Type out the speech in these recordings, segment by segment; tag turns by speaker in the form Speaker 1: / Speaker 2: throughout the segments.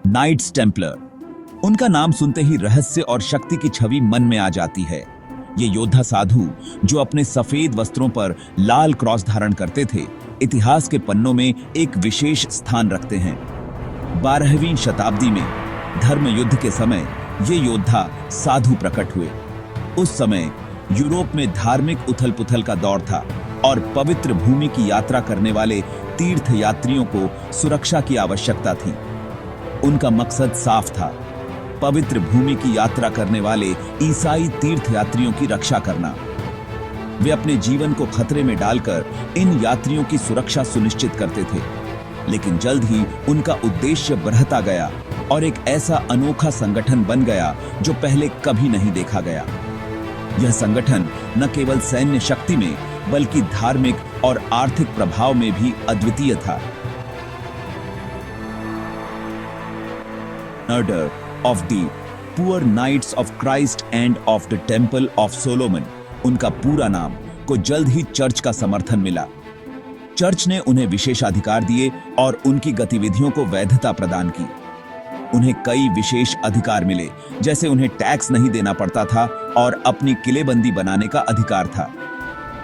Speaker 1: Knights Templar, उनका नाम सुनते ही रहस्य और शक्ति की छवि मन में आ जाती है। ये योद्धा साधु जो अपने सफेद वस्त्रों पर लाल क्रॉस धारण करते थे, इतिहास के पन्नों में एक विशेष स्थान रखते हैं। 12वीं शताब्दी में धर्म युद्ध के समय ये योद्धा साधु प्रकट हुए। उस समय यूरोप में धार्मिक उथल पुथल का दौर था और पवित्र भूमि की यात्रा करने वाले तीर्थ यात्रियों को सुरक्षा की आवश्यकता थी। उनका मकसद साफ था, पवित्र भूमि की यात्रा करने वाले ईसाई तीर्थयात्रियों की रक्षा करना। वे अपने जीवन को खतरे में डालकर इन यात्रियों की सुरक्षा सुनिश्चित करते थे। लेकिन जल्द ही उनका उद्देश्य बढ़ता गया और एक ऐसा अनोखा संगठन बन गया जो पहले कभी नहीं देखा गया। यह संगठन न केवल सैन्य शक्ति में बल्कि धार्मिक और आर्थिक प्रभाव में भी अद्वितीय था। Order of the Poor Knights of Christ and of the Temple of Solomon, उनका पूरा नाम, को जल्द ही चर्च का समर्थन मिला। चर्च ने उन्हें विशेषाधिकार दिए और उनकी गतिविधियों को वैधता प्रदान की। उन्हें कई विशेष अधिकार मिले, जैसे उन्हें टैक्स नहीं देना पड़ता था और अपनी किलेबंदी बनाने का अधिकार था।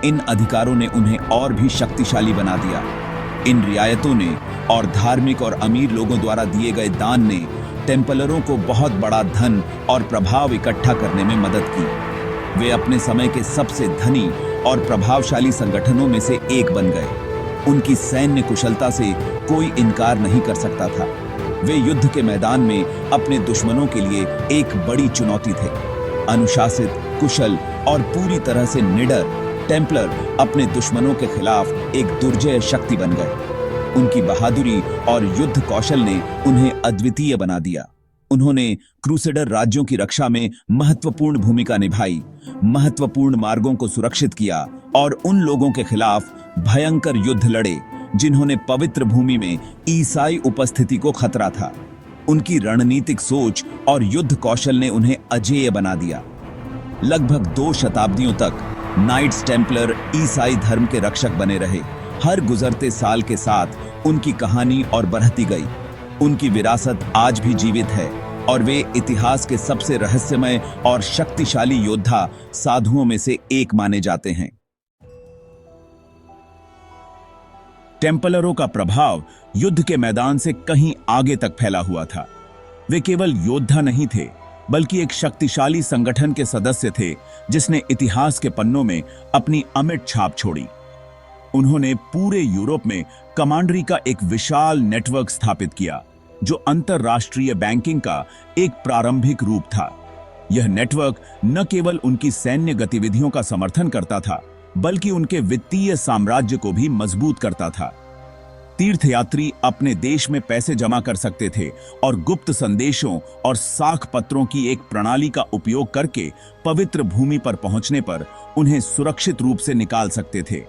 Speaker 1: इन अधिकारों ने उन्हें और भी शक्तिशाली बना दिया। इन रियायतों ने और धार्मिक और अमीर लोगों द्वारा दिए गए दान ने टेम्पलरों को बहुत बड़ा धन और प्रभाव इकट्ठा करने में मदद की। वे अपने समय के सबसे धनी और प्रभावशाली संगठनों में से एक बन गए। उनकी सैन्य कुशलता से कोई इनकार नहीं कर सकता था। वे युद्ध के मैदान में अपने दुश्मनों के लिए एक बड़ी चुनौती थे। अनुशासित, कुशल और पूरी तरह से निडर टेम्पलर अपने दुश्मनों के खिलाफ एक दुर्जय शक्ति बन गए। उनकी बहादुरी और युद्ध कौशल ने उन्हें अद्वितीय बना दिया। उन्होंने क्रूसेडर राज्यों की रक्षा में महत्वपूर्ण भूमिका निभाई, महत्वपूर्ण मार्गों को सुरक्षित किया और उन लोगों के खिलाफ भयंकर युद्ध लड़े जिन्होंने पवित्र भूमि में ईसाई उपस्थिति को खतरा था। उनकी रणनीतिक सोच और युद्ध कौशल ने उन्हें अजेय बना दिया। लगभग 2 शताब्दियों तक नाइट्स टेम्पलर ईसाई धर्म के रक्षक बने रहे। हर गुजरते साल के साथ उनकी कहानी और बढ़ती गई। उनकी विरासत आज भी जीवित है और वे इतिहास के सबसे रहस्यमय और शक्तिशाली योद्धा साधुओं में से एक माने जाते हैं। टेम्पलरों का प्रभाव युद्ध के मैदान से कहीं आगे तक फैला हुआ था। वे केवल योद्धा नहीं थे, बल्कि एक शक्तिशाली संगठन के सदस्य थे जिसने इतिहास के पन्नों में अपनी अमिट छाप छोड़ी। उन्होंने पूरे यूरोप में कमांडरी का एक विशाल नेटवर्क स्थापित किया, जो अंतरराष्ट्रीय बैंकिंग का एक प्रारंभिक रूप था। यह नेटवर्क न केवल उनकी सैन्य गतिविधियों का समर्थन करता था, बल्कि उनके वित्तीय साम्राज्य को भी मजबूत करता था। तीर्थयात्री अपने देश में पैसे जमा कर सकते थे और गुप्त संदेशों और साख पत्रों की एक प्रणाली का उपयोग करके पवित्र भूमि पर पहुंचने पर उन्हें सुरक्षित रूप से निकाल सकते थे।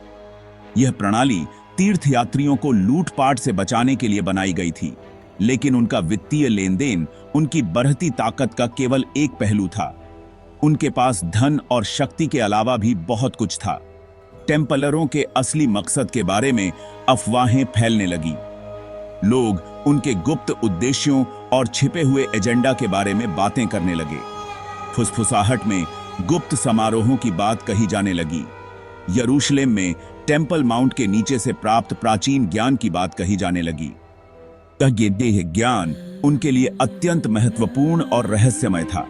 Speaker 1: यह प्रणाली तीर्थयात्रियों को लूटपाट से बचाने के लिए बनाई गई थी, लेकिन उनका वित्तीय लेनदेन उनकी बढ़ती ताकत का केवल एक पहलू था। उनके पास धन और शक्ति के अलावा भी बहुत कुछ था। टेम्पलरों के असली मकसद के बारे में अफवाहें फैलने लगी। लोग उनके गुप्त उद्देश्यों और छिपे हुए एजेंडा के बारे में बातें करने लगे। फुसफुसाहट में गुप्त समारोहों की बात कही जाने लगी। यरूशलेम में टेम्पल माउंट के नीचे से प्राप्त प्राचीन ज्ञान की बात कही जाने लगी। यह ज्ञान उनके लिए अत्यंत महत्वपूर्ण और रहस्यमय था।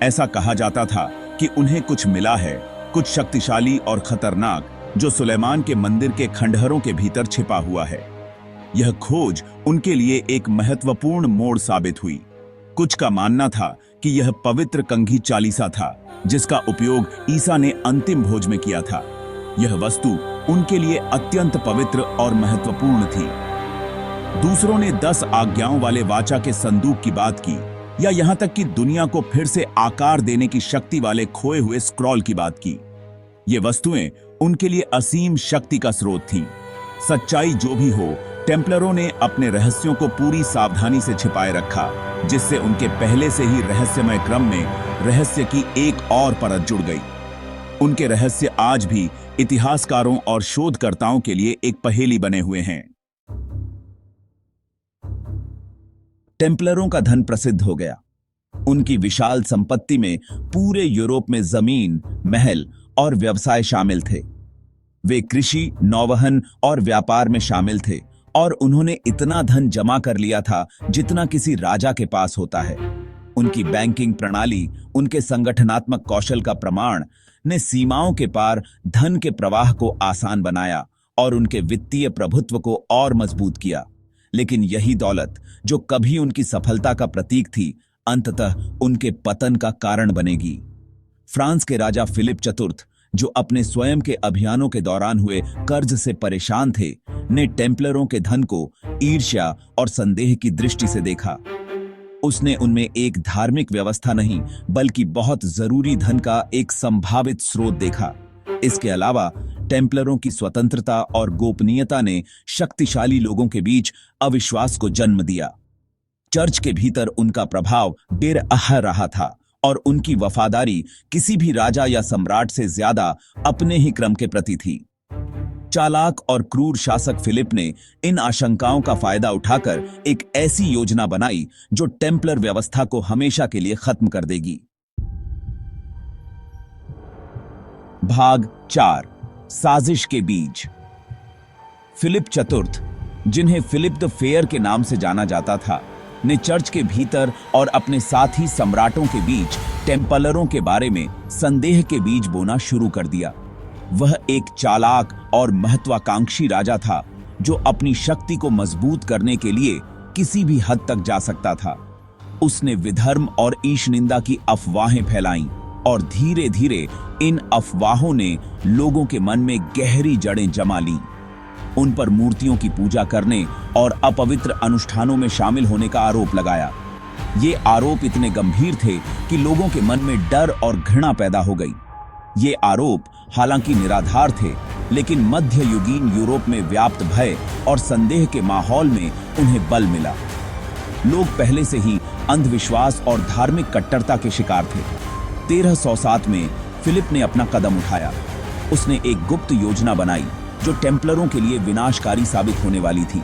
Speaker 1: ऐसा कहा जाता था कि उन्हें कुछ मिला है, कुछ शक्तिशाली और खतरनाक, जो सुलेमान के मंदिर के खंडहरों के भीतर छिपा हुआ है। यह खोज उनके लिए एक महत्वपूर्ण मोड़ साबित हुई। कुछ का मानना था कि यह पवित्र कंघी चालीसा था, जिसका उपयोग ईसा ने अंतिम भोज में किया था। यह वस्तु उनके लिए अत्यंत पवित्र और महत्वपूर्ण थी। दूसरों ने 10 आज्ञाओं वाले वाचा के संदूक की बात की, या यहां तक कि दुनिया को फिर से आकार देने की शक्ति वाले खोए हुए स्क्रॉल की बात की। ये वस्तुएं उनके लिए असीम शक्ति का स्रोत थीं। सच्चाई जो भी हो, टेम्पलरों ने अपने रहस्यों को पूरी सावधानी से छिपाए रखा, जिससे उनके पहले से ही रहस्यमय क्रम में रहस्य की एक और परत जुड़ गई। उनके रहस्य आज भी इतिहासकारों और शोधकर्ताओं के लिए एक पहेली बने हुए हैं। टेम्पलरों का धन प्रसिद्ध हो गया। उनकी विशाल संपत्ति में पूरे यूरोप में जमीन, महल और व्यवसाय शामिल थे। वे कृषि, नौवहन और व्यापार में शामिल थे और उन्होंने इतना धन जमा कर लिया था जितना किसी राजा के पास होता है। उनकी बैंकिंग प्रणाली, उनके संगठनात्मक कौशल का प्रमाण ने सीमाओं के पार धन के प्रवाह को आसान बनाया और उनके वित्तीय प्रभुत्व को और मजबूत किया। लेकिन यही दौलत, जो कभी उनकी सफलता का प्रतीक थी, अंततः उनके पतन का कारण बनेगी। फ्रांस के राजा फिलिप चतुर्थ, जो अपने स्वयं के अभियानों के दौरान हुए कर्ज से परेशान थे, ने टेम्पलरों के धन को ईर्ष्या और संदेह की दृष्टि से देखा। उसने उनमें एक धार्मिक व्यवस्था नहीं, बल्कि बहुत जरूरी धन का एक संभावित स्रोत देखा। इसके अलावा टेम्पलरों की स्वतंत्रता और गोपनीयता ने शक्तिशाली लोगों के बीच अविश्वास को जन्म दिया। चर्च के भीतर उनका प्रभाव बेरअह रहा था और उनकी वफादारी किसी भी राजा या सम्राट से ज्यादा अपने ही क्रम के प्रति थी। चालाक और क्रूर शासक फिलिप ने इन आशंकाओं का फायदा उठाकर एक ऐसी योजना बनाई जो टेम्पलर व्यवस्था को हमेशा के लिए खत्म कर देगी। भाग 4, साजिश के बीज। फिलिप चतुर्थ, जिन्हें फिलिप द फेयर के नाम से जाना जाता था, ने चर्च के भीतर और अपने साथी सम्राटों के बीच टेम्पलरों के बारे में संदेह के बीज बोना शुरू कर दिया। वह एक चालाक और महत्वाकांक्षी राजा था जो अपनी शक्ति को मजबूत करने के लिए किसी भी हद तक जा सकता था। उसने विधर्म और ईशनिंदा की अफवाहें फैलाईं और धीरे धीरे इन अफवाहों ने लोगों के मन में गहरी जड़ें जमा लीं। उन पर मूर्तियों की पूजा करने और अपवित्र अनुष्ठानों में शामिल होने का आरोप लगाया। ये आरोप इतने गंभीर थे कि लोगों के मन में डर और घृणा पैदा हो गई। ये आरोप हालांकि निराधार थे, लेकिन मध्ययुगीन यूरोप में व्याप्त भय और संदेह के माहौल में उन्हें बल मिला। लोग पहले से ही अंधविश्वास और धार्मिक कट्टरता के शिकार थे। 1307 में फिलिप ने अपना कदम उठाया। उसने एक गुप्त योजना बनाई जो टेम्पलरों के लिए विनाशकारी साबित होने वाली थी।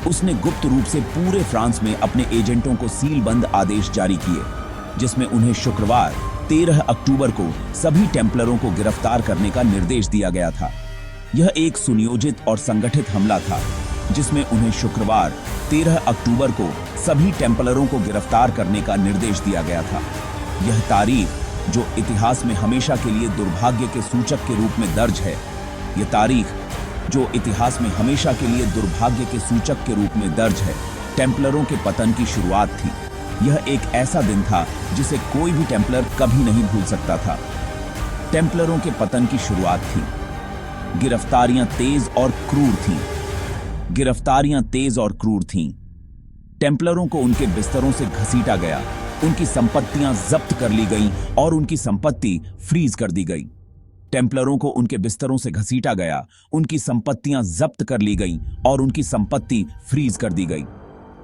Speaker 1: उसने गुप्त रूप से पूरे फ्रांस में अपने एजेंटों को सीलबंद आदेश जारी किए, जिसमें उन्हें शुक्रवार 13 अक्टूबर को सभी टेम्पलरों को गिरफ्तार करने का निर्देश दिया गया था। यह एक सुनियोजित और संगठित हमला था, जिसमें उन्हें शुक्रवार 13 अक्टूबर को सभी टेम्पलरों को गिरफ्तार करने का निर्देश दिया गया था। यह तारीख, जो इतिहास में हमेशा के लिए दुर्भाग्य के सूचक के रूप में दर्ज है, यह तारीख, जो इतिहास में हमेशा के लिए दुर्भाग्य के सूचक के रूप में दर्ज है, टेम्पलरों के पतन की शुरुआत थी। यह एक ऐसा दिन था जिसे कोई भी टेम्पलर कभी नहीं भूल सकता था। टेम्पलरों के पतन की शुरुआत थी। गिरफ्तारियां तेज और क्रूर थीं। गिरफ्तारियां तेज और क्रूर थीं। टेम्पलरों को उनके बिस्तरों से घसीटा गया, उनकी संपत्तियां जब्त कर ली गईं और उनकी संपत्ति फ्रीज कर दी गई। टेम्पलरों को उनके बिस्तरों से घसीटा गया, उनकी संपत्तियां जब्त कर ली गईं और उनकी संपत्ति फ्रीज कर दी गई।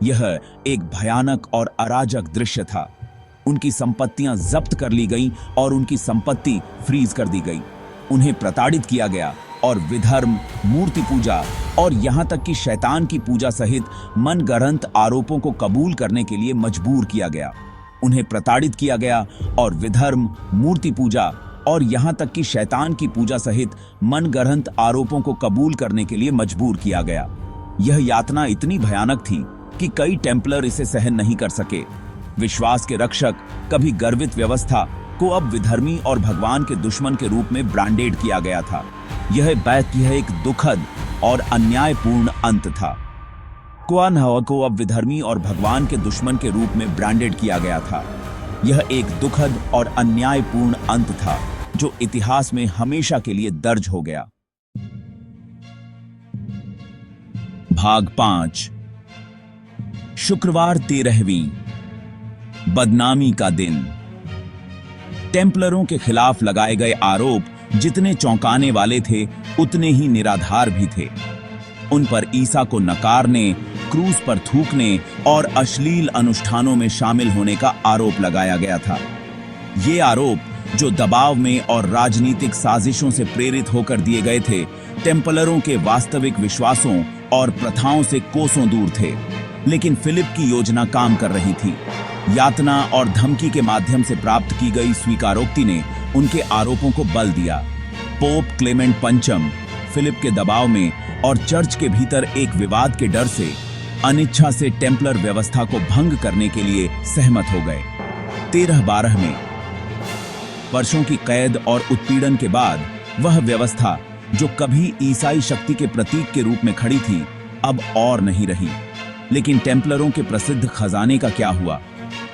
Speaker 1: यह एक भयानक और अराजक दृश्य था। उनकी संपत्तियां जब्त कर ली गईं और उनकी संपत्ति फ्रीज कर दी गई। उन्हें प्रताड़ित किया गया और विधर्म, मूर्ति पूजा और यहां तक कि शैतान की पूजा सहित मनगढ़ंत आरोपों को कबूल करने के लिए मजबूर किया गया। उन्हें प्रताड़ित किया गया और विधर्म, मूर्ति पूजा और यहां तक कि शैतान की पूजा सहित मनगढ़ंत आरोपों को कबूल करने के लिए मजबूर किया गया। यह यातना इतनी भयानक थी कि कई टेम्पलर इसे सहन नहीं कर सके। विश्वास के रक्षक, कभी गर्वित व्यवस्था को अब विधर्मी और भगवान के दुश्मन के रूप में ब्रांडेड किया गया था। यह एक दुखद और अन्यायपूर्ण अंत था। क्वानहवा को अब विधर्मी और भगवान के दुश्मन के रूप में ब्रांडेड किया गया था। यह एक दुखद और अन्यायपूर्ण अंत था जो इतिहास में हमेशा के लिए दर्ज हो गया। भाग 5, शुक्रवार 13वीं, बदनामी का दिन। टेम्पलरों के खिलाफ लगाए गए आरोप जितने चौंकाने वाले थे, उतने ही निराधार भी थे। उन पर ईसा को नकारने, क्रूस पर थूकने और अश्लील अनुष्ठानों में शामिल होने का आरोप लगाया गया था। ये आरोप, जो दबाव में और राजनीतिक साजिशों से प्रेरित होकर दिए गए थे, टेम्पलरों के वास्तविक विश्वासों और प्रथाओं से कोसों दूर थे। लेकिन फिलिप की योजना काम कर रही थी। यातना और धमकी के माध्यम से प्राप्त की गई स्वीकारोक्ति ने उनके आरोपों को बल दिया। पोप क्लेमेंट पंचम फिलिप के दबाव में और चर्च के भीतर एक विवाद के डर से अनिच्छा से टेम्पलर व्यवस्था को भंग करने के लिए सहमत हो गए। 1312 में वर्षों की कैद और उत्पीड़न के बाद वह व्यवस्था जो कभी ईसाई शक्ति के प्रतीक के रूप में खड़ी थी, अब और नहीं रही। लेकिन टेम्पलरों के प्रसिद्ध खजाने का क्या हुआ?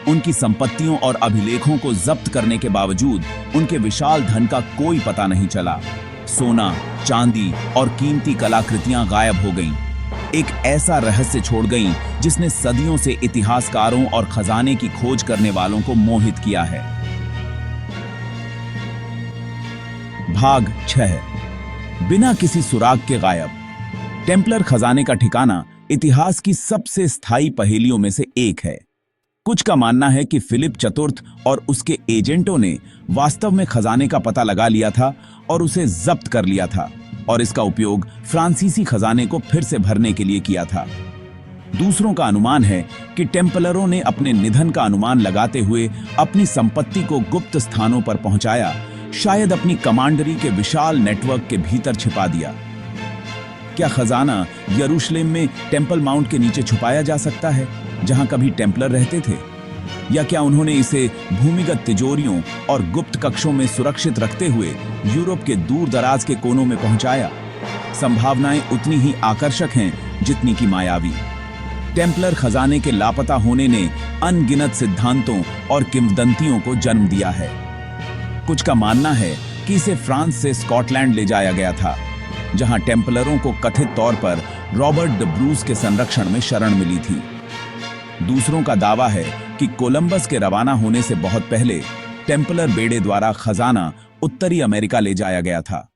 Speaker 1: उनकी संपत्तियों और अभिलेखों को जब्त करने के बावजूद उनके विशाल धन का कोई पता नहीं चला। सोना, चांदी और कीमती कलाकृतियां गायब हो गईं। एक ऐसा रहस्य छोड़ गईं जिसने सदियों से इतिहासकारों और खजाने की खोज करने वालों को मोहित किया है। भाग 6। बिना किसी सुराग के गायब। टेम्पलर खजाने का ठिकाना इतिहास की सबसे स्थायी पहेलियों में से एक है। कुछ का मानना है कि फिलिप चतुर्थ और उसके एजेंटों ने वास्तव में खजाने का पता लगा लिया था और उसे जब्त कर लिया था और इसका उपयोग फ्रांसीसी खजाने को फिर से भरने के लिए किया था। दूसरों का अनुमान है कि टेम्पलरों ने अपने निधन का अनुमान लगाते हुए अपनी संपत्ति को गुप्त स्थानों पर पहुंचाया, शायद अपनी कमांडरी के विशाल नेटवर्क के भीतर छिपा दिया। क्या खजाना यरूशलेम में टेम्पल माउंट के नीचे छुपाया जा सकता है, जहां कभी टेम्पलर रहते थे? या क्या उन्होंने इसे भूमिगत तिजोरियों और गुप्त कक्षों में सुरक्षित रखते हुए यूरोप के दूर दराज के कोनों में पहुंचाया? संभावनाएं उतनी ही आकर्षक हैं जितनी की मायावी। टेम्पलर खजाने के लापता होने ने अनगिनत सिद्धांतों और किंवदंतियों को जन्म दिया है। कुछ का मानना है कि इसे फ्रांस से स्कॉटलैंड ले जाया गया था, जहां टेम्पलरों को कथित तौर पर रॉबर्ट द ब्रूस के संरक्षण में शरण मिली थी। दूसरों का दावा है कि कोलंबस के रवाना होने से बहुत पहले टेम्पलर बेड़े द्वारा खजाना उत्तरी अमेरिका ले जाया गया था।